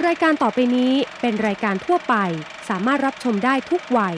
รายการต่อไปนี้เป็นรายการทั่วไปสามารถรับชมได้ทุกวัย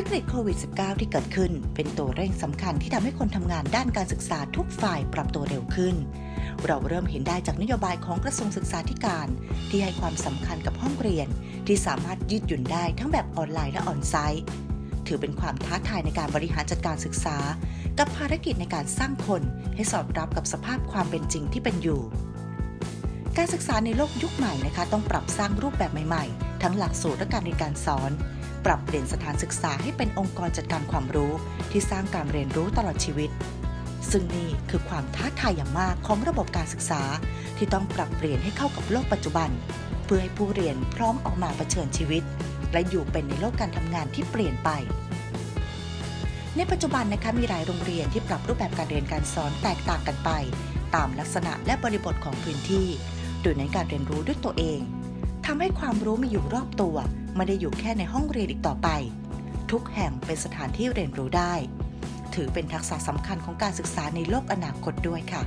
วิกฤตโควิด -19 ที่เกิดขึ้นเป็นตัวเร่งสำคัญที่ทำให้คนทำงานด้านการศึกษาทุกฝ่ายปรับตัวเร็วขึ้นเราเริ่มเห็นได้จากนโยบายของกระทรวงศึกษาธิการที่ให้ความสำคัญกับห้องเรียนที่สามารถยืดหยุ่นได้ทั้งแบบออนไลน์และออนไซต์ถือเป็นความท้าทายในการบริหารจัดการศึกษากับภารกิจในการสร้างคนให้สอดรับกับสภาพความเป็นจริงที่เป็นอยู่การศึกษาในโลกยุคใหม่นะคะต้องปรับสร้างรูปแบบใหม่ๆทั้งหลักสูตรและการเรียนการสอนปรับเปลี่ยนสถานศึกษาให้เป็นองค์กรจัดการความรู้ที่สร้างการเรียนรู้ตลอดชีวิตซึ่งนี่คือความท้าทายอย่างมากของระบบการศึกษาที่ต้องปรับเปลี่ยนให้เข้ากับโลกปัจจุบันเพื่อให้ผู้เรียนพร้อมออกมาเผชิญชีวิตและอยู่เป็นในโลกการทำงานที่เปลี่ยนไปในปัจจุบันนะคะมีหลายโรงเรียนที่ปรับรูปแบบการเรียนการสอนแตกต่างกันไปตามลักษณะและบริบทของพื้นที่โดยเน้นการเรียนรู้ด้วยตัวเองทำให้ความรู้มีอยู่รอบตัวไม่ได้อยู่แค่ในห้องเรียนอีกต่อไปทุกแห่งเป็นสถานที่เรียนรู้ได้ถือเป็นทักษะสำคัญของการศึกษาในโลกอนาคตด้วยค่ะ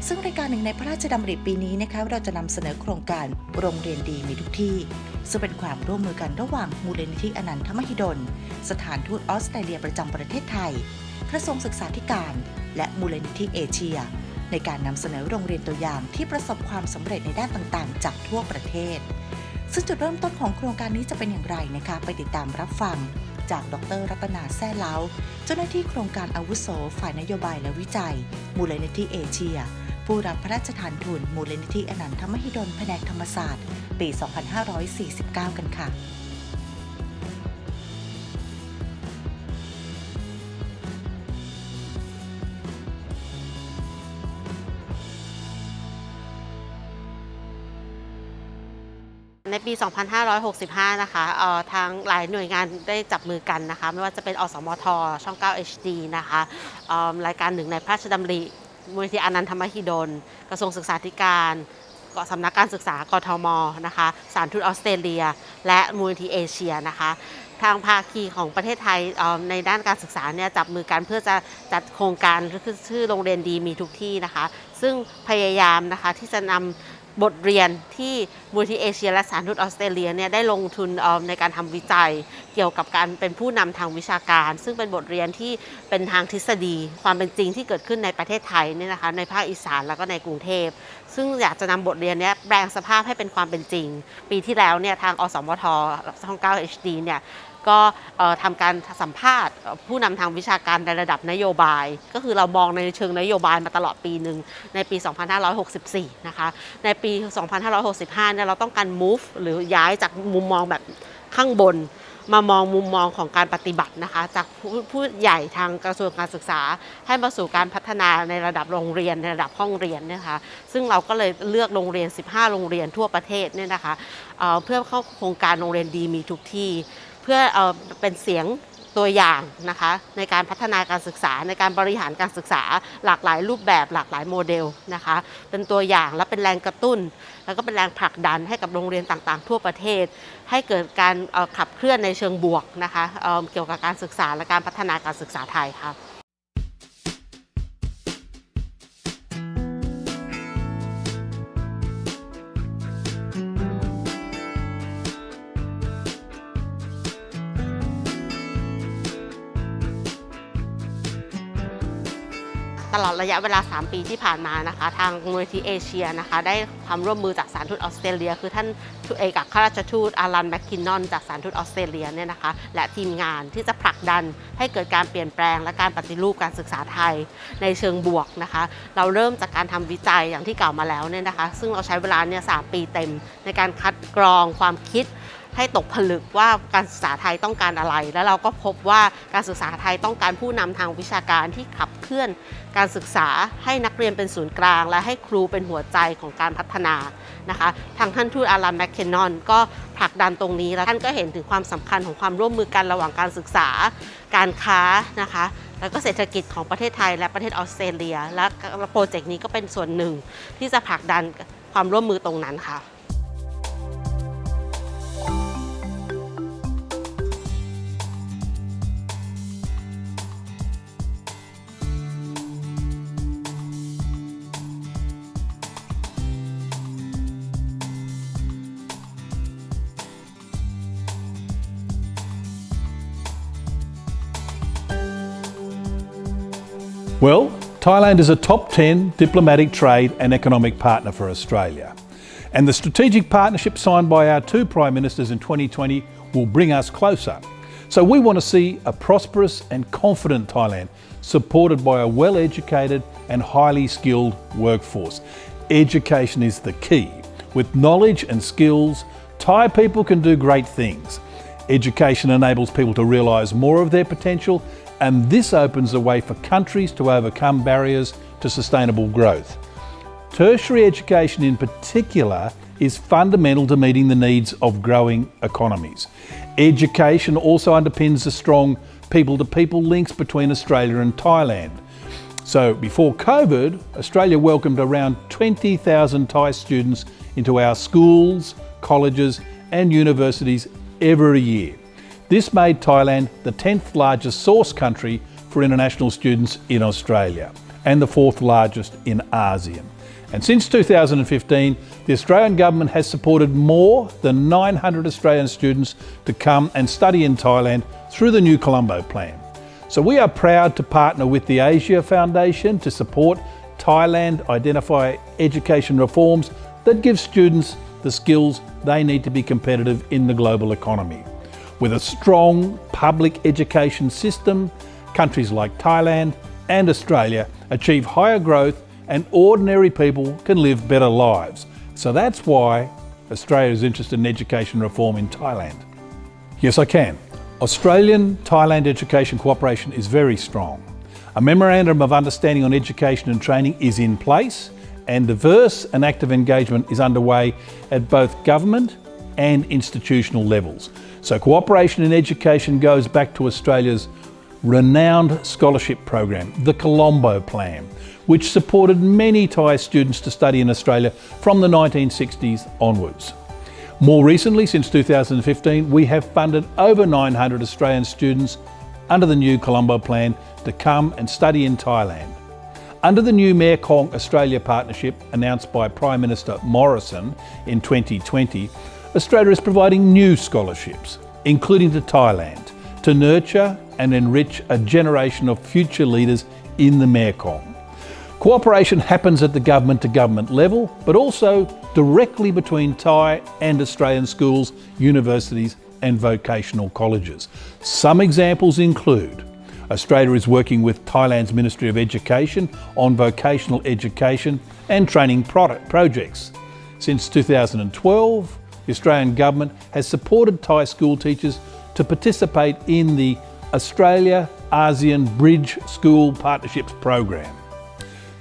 ซึ่งรายการหนึ่งในพระราชดำริปีนี้นะคะเราจะนำเสนอโครงการโรงเรียนดีมีทุกที่ซึ่งเป็นความร่วมมือกันระหว่างมูลนิธิอนันทมหิดลสถานทูตออสเตรเลียประจำประเทศไทยกระทรวงศึกษาธิการและมูลนิธิเอเชียในการนำเสนอโรงเรียนตัวอย่างที่ประสบความสำเร็จในด้านต่างๆจากทั่วประเทศซึ่งจุดเริ่มต้นของโครงการนี้จะเป็นอย่างไรนะคะไปติดตามรับฟังจากดร.รัตนาแซ่เล้าเจ้าหน้าที่โครงการอาวุโสฝ่ายนโยบายและวิจัยมูลนิธิเอเชียผู้รับพระราชทานทุนมูลนิธิอนันทมหิดลแผนกธรรมศาสตร์ปี 2549 กันค่ะในปี 2565 นะคะทางหลายหน่วยงานได้จับมือกันนะคะไม่ว่าจะเป็นอสมทช่อง 9 HD นะคะรายการหนึ่งในพระราชดำริมูลนิธิอนันทมหิดลกระทรวงศึกษาธิการสำนักการศึกษากทมนะคะสถานทูตออสเตรเลียและมูลนิธิเอเชียนะคะทางภาคีของประเทศไทยในด้านการศึกษาเนี่ยจับมือกันเพื่อจะจัดโครงการชื่อโรงเรียนดีมีทุกที่นะคะซึ่งพยายามนะคะที่จะนำบทเรียนที่มูลนิธิเอเชียและสถานทูตออสเตรเลียเนี่ยได้ลงทุนในการทำวิจัยเกี่ยวกับการเป็นผู้นำทางวิชาการซึ่งเป็นบทเรียนที่เป็นทางทฤษฎีความเป็นจริงที่เกิดขึ้นในประเทศไทยเนี่ยนะคะในภาคอีสานแล้วก็ในกรุงเทพซึ่งอยากจะนำบทเรียนนี้แปลงสภาพให้เป็นความเป็นจริงปีที่แล้วเนี่ยทางอสมทช่อง 9 HD เนี่ยก็ทำการสัมภาษณ์ผู้นำทางวิชาการในระดับนโยบายก็คือเรามองในเชิงนโยบายมาตลอดปีหนึ่งในปี 2564 นะคะในปี 2565 เนี่ยเราต้องการ move หรือย้ายจากมุมมองแบบข้างบนมามองมุมมองของการปฏิบัตินะคะจากผู้ใหญ่ทางกระทรวงการศึกษาให้มาสู่การพัฒนาในระดับโรงเรียนในระดับห้องเรียนนะคะซึ่งเราก็เลยเลือกโรงเรียน 15 โรงเรียนทั่วประเทศเนี่ยนะคะเพื่อเข้าโครงการโรงเรียนดีมีทุกที่เพื่อเป็นเสียงตัวอย่างนะคะในการพัฒนาการศึกษาในการบริหารการศึกษาหลากหลายรูปแบบหลากหลายโมเดลนะคะเป็นตัวอย่างและเป็นแรงกระตุ้นแล้วก็เป็นแรงผลักดันให้กับโรงเรียนต่างๆทั่วประเทศให้เกิดการขับเคลื่อนในเชิงบวกนะคะเกี่ยวกับการศึกษาและการพัฒนาการศึกษาไทยค่ะ ตลอดระยะเวลา 3 ปีที่ผ่านมานะคะทางมูลนิธิเอเชียนะคะได้ความร่วมมือจากสถานทูตออสเตรเลียคือท่านเอกอัครราชทูตอารันแมคคินนอนจากสถานทูตออสเตรเลียเนี่ยนะคะและทีมงานที่จะผลักดันให้เกิดการเปลี่ยนแปลงและการปฏิรูปการศึกษาไทยในเชิงบวกนะคะเราเริ่มจากการทำวิจัยอย่างที่กล่าวมาแล้วเนี่ยนะคะซึ่งเราใช้เวลาเนี่ย3 ปีเต็มในการคัดกรองความคิดให้ตกผลึกว่าการศึกษาไทยต้องการอะไรแล้วเราก็พบว่าการศึกษาไทยต้องการผู้นำทางวิชาการที่ขับเคลื่อนการศึกษาให้นักเรียนเป็นศูนย์กลางและให้ครูเป็นหัวใจของการพัฒนานะคะทางท่านทูตอารันแมคเคนนอนก็ผลักดันตรงนี้แล้วท่านก็เห็นถึงความสำคัญของความร่วมมือกันระหว่างการศึกษาการค้านะคะแล้วก็เศรษฐกิจของประเทศไทยและประเทศออสเตรเลียและโปรเจกต์นี้ก็เป็นส่วนหนึ่งที่จะผลักดันความร่วมมือตรงนั้นค่ะWell, Thailand is a top 10 diplomatic trade and economic partner for Australia. And the strategic partnership signed by our two Prime Ministers in 2020 will bring us closer. So we want to see a prosperous and confident Thailand supported by a well-educated and highly skilled workforce. Education is the key. With knowledge and skills, Thai people can do great things. Education enables people to realise more of their potential, and this opens the way for countries to overcome barriers to sustainable growth. Tertiary education in particular is fundamental to meeting the needs of growing economies. Education also underpins the strong people-to-people links between Australia and Thailand. So before COVID, Australia welcomed around 20,000 Thai students into our schools, colleges and universities every year. This made Thailand the 10th largest source country for international students in Australia and the 4th largest in ASEAN. And since 2015, the Australian government has supported more than 900 Australian students to come and study in Thailand through the New Colombo Plan. So we are proud to partner with the Asia Foundation to support Thailand identify education reforms that give students the skills they need to be competitive in the global economy. With a strong public education system, countries like Thailand and Australia achieve higher growth and ordinary people can live better lives. So that's why Australia is interested in education reform in Thailand. Yes, I can. Australian-Thailand education cooperation is very strong. A memorandum of understanding on education and training is in place, and diverse and active engagement is underway at both government and institutional levels. So cooperation in education goes back to Australia's renowned scholarship program, the Colombo Plan, which supported many Thai students to study in Australia from the 1960s onwards. More recently, since 2015, we have funded over 900 Australian students under the new Colombo Plan to come and study in Thailand. Under the new Mekong Australia partnership announced by Prime Minister Morrison in 2020, Australia is providing new scholarships, including to Thailand, to nurture and enrich a generation of future leaders in the Mekong. Cooperation happens at the government-to-government level, but also directly between Thai and Australian schools, universities and vocational colleges. Some examples include Australia is working with Thailand's Ministry of Education on vocational education and training projects. Since 2012, the Australian government has supported Thai school teachers to participate in the Australia-ASEAN Bridge School Partnerships program.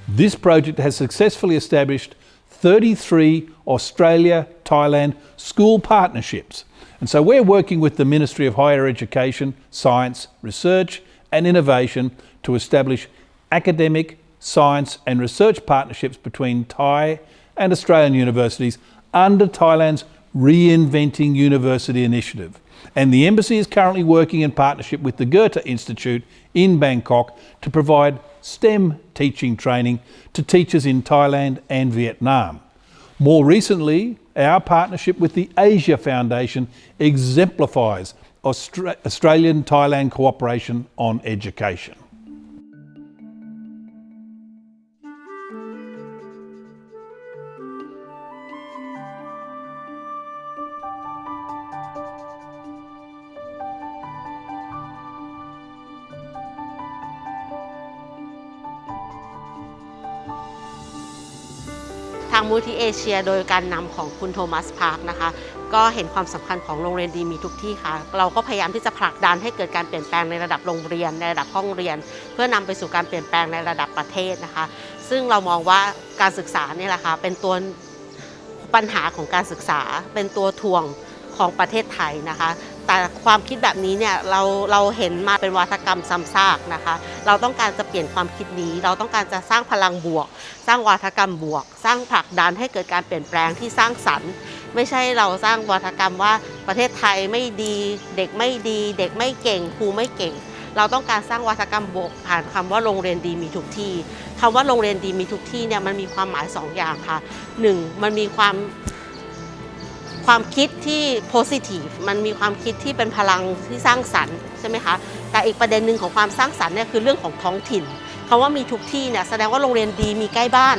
This project has successfully established 33 Australia-Thailand school partnerships. And so we're working with the Ministry of Higher Education, Science, Research and Innovation to establish academic, science and research partnerships between Thai and Australian universities under Thailand's Reinventing University initiative. And the Embassy is currently working in partnership with the Goethe Institute in Bangkok to provide STEM teaching training to teachers in Thailand and Vietnam. More recently, our partnership with the Asia Foundation exemplifies Australian-Thailand cooperation on education. างมูลที่เอเชียโดยการนำของคุณโทมัสพาร์คนะคะก็เห็นความสำคัญของโรงเรียนดีมีทุกที่ค่ะเราก็พยายามที่จะผลักดันให้เกิดการเปลี่ยนแปลงในระดับโรงเรียนในระดับห้องเรียนเพื่อนำไปสู่การเปลี่ยนแปลงในระดับประเทศนะคะซึ่งเรามองว่าการศึกษานี่แหละค่ะเป็นตัวปัญหาของการศึกษาเป็นตัวทวงของประเทศไทยนะคะแต่ความคิดแบบนี้เนี่ยเราเห็นมาเป็นวาทกรรมซ้ำซากนะคะเราต้องการจะเปลี่ยนความคิดนี้เราต้องการจะสร้างพลังบวกสร้างวาทกรรมบวกสร้างผลักดันให้เกิดการเปลี่ยนแปลงที่สร้างสรรค์ไม่ใช่เราสร้างวาทกรรมว่าประเทศไทยไม่ดีเด็กไม่ดีเด็กไม่เก่งครูไม่เก่งเราต้องการสร้างวาทกรรมบวกผ่านคำว่าโรงเรียนดีมีทุกที่คำว่าโรงเรียนดีมีทุกที่เนี่ยมันมีความหมาย2อย่างค่ะ1มันมีความคิดที่ positive มันมีความคิดที่เป็นพลังที่สร้างสรรค์ใช่ไหมคะแต่อีกประเด็นหนึ่งของความสร้างสรรค์เนี่ยคือเรื่องของท้องถิ่นคำว่ามีทุกที่เนี่ยแสดงว่าโรงเรียนดีมีใกล้บ้าน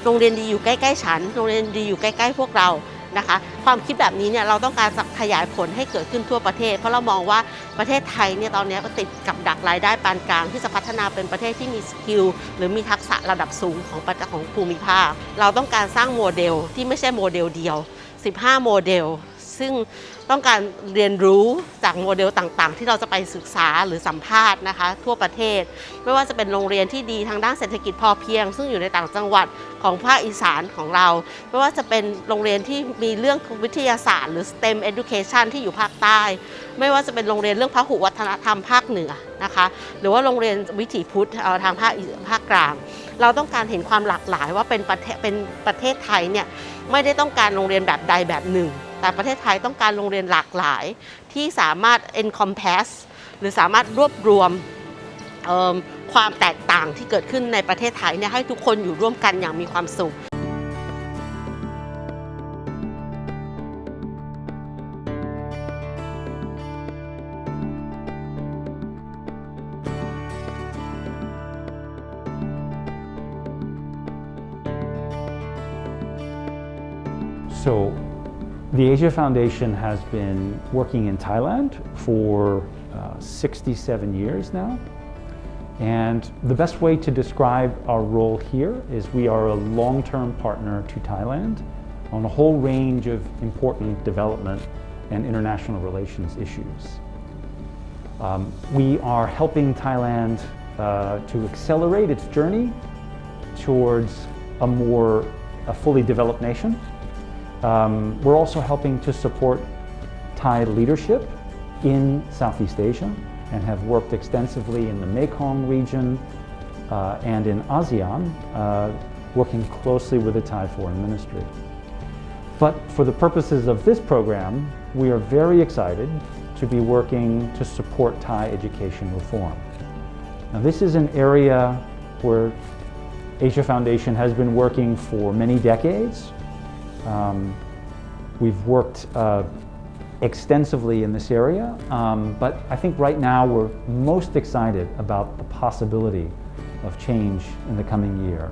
โรงเรียนดีอยู่ใกล้ๆฉันโรงเรียนดีอยู่ใกล้ๆพวกเรานะคะความคิดแบบนี้เนี่ยเราต้องการขยายผลให้เกิดขึ้นทั่วประเทศเพราะเรามองว่าประเทศไทยเนี่ยตอนนี้ก็ติดกับดักรายได้ปานกลางที่จะพัฒนาเป็นประเทศที่มีสกิลหรือมีทักษะระดับสูงของภูมิภาคเราต้องการสร้างโมเดลที่ไม่ใช่โมเดลเดียว15 โมเดลซึ่งต้องการเรียนรู้จากโมเดลต่างๆที่เราจะไปศึกษาหรือสัมภาษณ์นะคะทั่วประเทศไม่ว่าจะเป็นโรงเรียนที่ดีทางด้านเศรษฐกิจพอเพียงซึ่งอยู่ในต่างจังหวัดของภาคอีสานของเราไม่ว่าจะเป็นโรงเรียนที่มีเรื่องวิทยาศาสตร์หรือ STEM Education ที่อยู่ภาคใต้ไม่ว่าจะเป็นโรงเรียนเรื่องพหุวัฒนธรรมภาคเหนือนะคะหรือว่าโรงเรียนวิถีพุทธทางภาคกลางเราต้องการเห็นความหลากหลายว่าเป็นประเทศไทยเนี่ยไม่ได้ต้องการโรงเรียนแบบใดแบบหนึ่งแต่ประเทศไทยต้องการโรงเรียนหลากหลายที่สามารถ encompass หรือสามารถรวบรวมความแตกต่างที่เกิดขึ้นในประเทศไทยเนี่ยให้ทุกคนอยู่ร่วมกันอย่างมีความสุข So the Asia Foundation has been working in Thailand for 67 years now. And the best way to describe our role here is we are a long-term partner to Thailand on a whole range of important development and international relations issues. We are helping Thailand to accelerate its journey towards a fully developed nation. We're also helping to support Thai leadership in Southeast Asia and have worked extensively in the Mekong region and in ASEAN, working closely with the Thai Foreign Ministry. But for the purposes of this program, we are very excited to be working to support Thai education reform. Now, this is an area where Asia Foundation has been working for many decades. We've worked extensively in this area, but I think right now we're most excited about the possibility of change in the coming year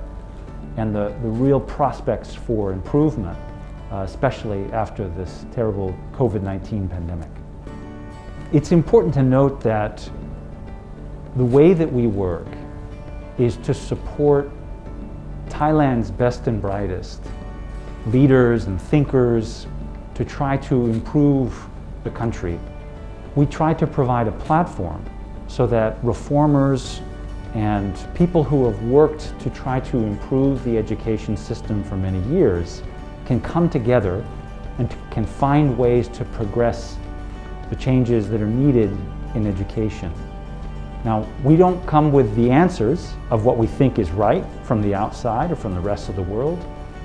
and the real prospects for improvement, especially after this terrible COVID-19 pandemic. It's important to note that the way that we work is to support Thailand's best and brightest leaders and thinkers to try to improve the country. We try to provide a platform so that reformers and people who have worked to try to improve the education system for many years can come together and can find ways to progress the changes that are needed in education. Now, we don't come with the answers of what we think is right from the outside or from the rest of the world.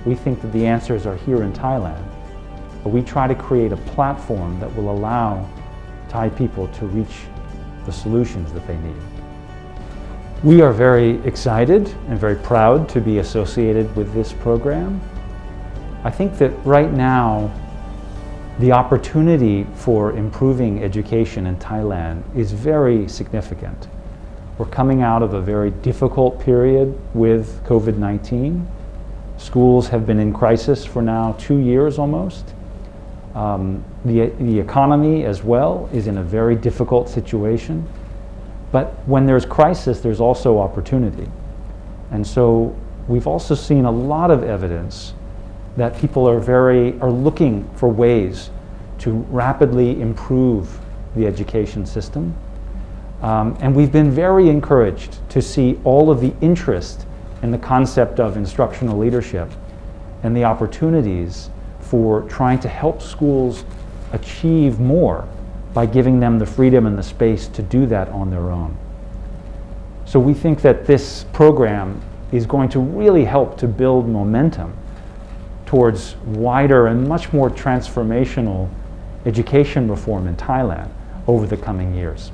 We think that the answers are here in Thailand, but we try to create a platform that will allow Thai people to reach the solutions that they need. We are very excited and very proud to be associated with this program. I think that right now, the opportunity for improving education in Thailand is very significant. We're coming out of a very difficult period with COVID-19. Schools have been in crisis for now 2 years almost. The economy as well is in a very difficult situation. But when there's crisis, there's also opportunity. And so we've also seen a lot of evidence that people are looking for ways to rapidly improve the education system. And we've been very encouraged to see all of the interest in the concept of instructional leadership and the opportunities for trying to help schools achieve more by giving them the freedom and the space to do that on their own. So we think that this program is going to really help to build momentum towards wider and much more transformational education reform in Thailand over the coming years.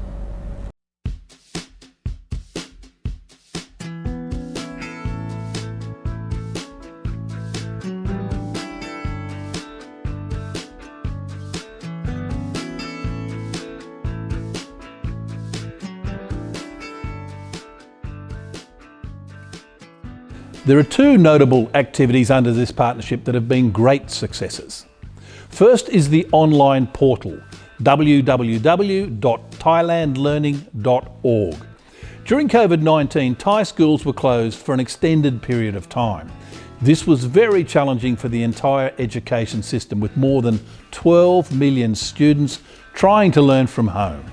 There are two notable activities under this partnership that have been great successes. First is the online portal, www.thailandlearning.org. During COVID-19, Thai schools were closed for an extended period of time. This was very challenging for the entire education system, with more than 12 million students trying to learn from home.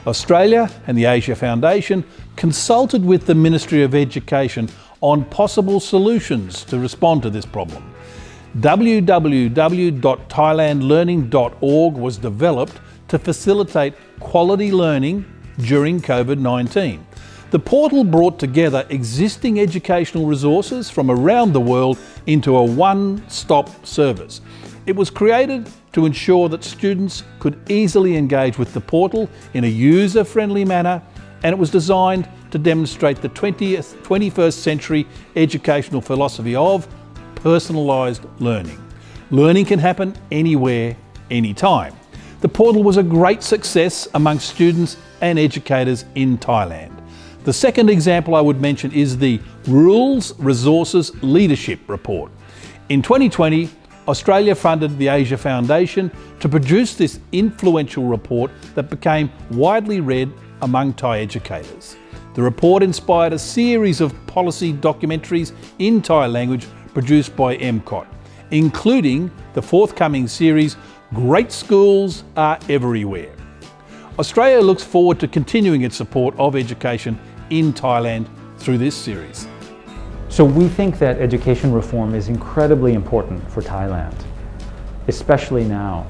Australia and the Asia Foundation consulted with the Ministry of Education on possible solutions to respond to this problem. www.thailandlearning.org was developed to facilitate quality learning during COVID-19. The portal brought together existing educational resources from around the world into a one-stop service. It was created to ensure that students could easily engage with the portal in a user-friendly manner, and it was designed to demonstrate the 21st century educational philosophy of personalised learning. Learning can happen anywhere, anytime. The portal was a great success among students and educators in Thailand. The second example I would mention is the Rules, Resources, Leadership Report. In 2020, Australia funded the Asia Foundation to produce this influential report that became widely read among Thai educators. The report inspired a series of policy documentaries in Thai language produced by MCOT, including the forthcoming series, Great Schools Are Everywhere. Australia looks forward to continuing its support of education in Thailand through this series. So we think that education reform is incredibly important for Thailand, especially now.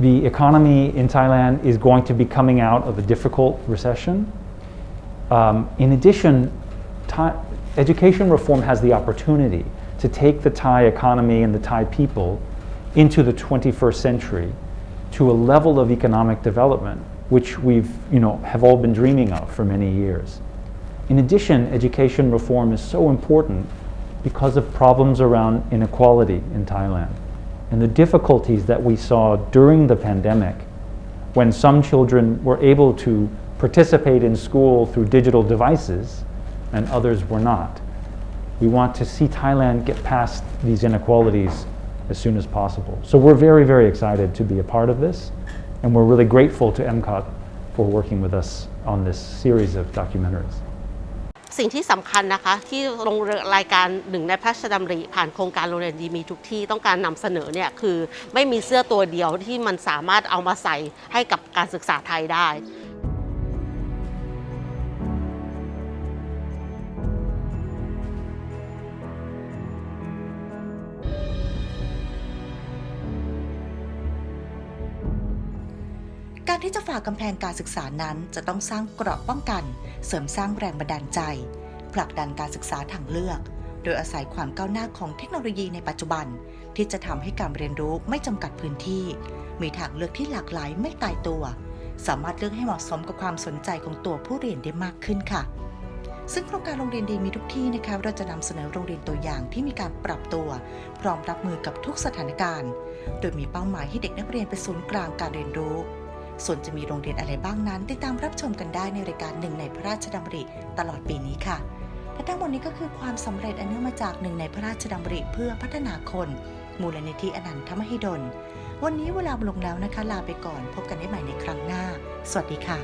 The economy in Thailand is going to be coming out of a difficult recession. In addition, education reform has the opportunity to take the Thai economy and the Thai people into the 21st century to a level of economic development which have all been dreaming of for many years. In addition, education reform is so important because of problems around inequality in Thailand and the difficulties that we saw during the pandemic when some children were able to participate in school through digital devices and others were not. We want to see Thailand get past these inequalities as soon as possible. So we're very, very excited to be a part of this, and we're really grateful to MCOT for working with us on this series of documentaries. สิ่งที่สำคัญนะคะที่รายการหนึ่งในพระราชดำริผ่านโครงการโรงเรียนดีมีทุกที่ต้องการนำเสนอเนี่ยคือไม่มีเสื้อตัวเดียวที่มันสามารถเอามาใส่ให้กับการศึกษาไทยได้ การที่จะฝ่ากำแพงการศึกษานั้นจะต้องสร้างเกราะป้องกันเสริมสร้างแรงบันดาลใจผลักดันการศึกษาทางเลือกโดยอาศัยความก้าวหน้าของเทคโนโลยีในปัจจุบันที่จะทำให้การเรียนรู้ไม่จำกัดพื้นที่มีทางเลือกที่หลากหลายไม่ตายตัวสามารถเลือกให้เหมาะสมกับความสนใจของตัวผู้เรียนได้มากขึ้นค่ะซึ่งโครงการโรงเรียนดีมีทุกที่นะคะเราจะนำเสนอโรงเรียนตัวอย่างที่มีการปรับตัวพร้อมรับมือกับทุกสถานการณ์โดยมีเป้าหมายให้เด็กนักเรียนเป็นศูนย์กลางการเรียนรู้ส่วนจะมีโรงเรียนอะไรบ้างนั้นติดตามรับชมกันได้ในรายการหนึ่งในพระราชดำริตลอดปีนี้ค่ะและทั้งหมดนี้ก็คือความสำเร็จอันเนื่องมาจากหนึ่งในพระราชดำริเพื่อพัฒนาคนมูลนิธิอนันทมหิดลวันนี้เวลาลงแล้วนะคะลาไปก่อนพบกันได้ใหม่ในครั้งหน้าสวัสดีค่ะ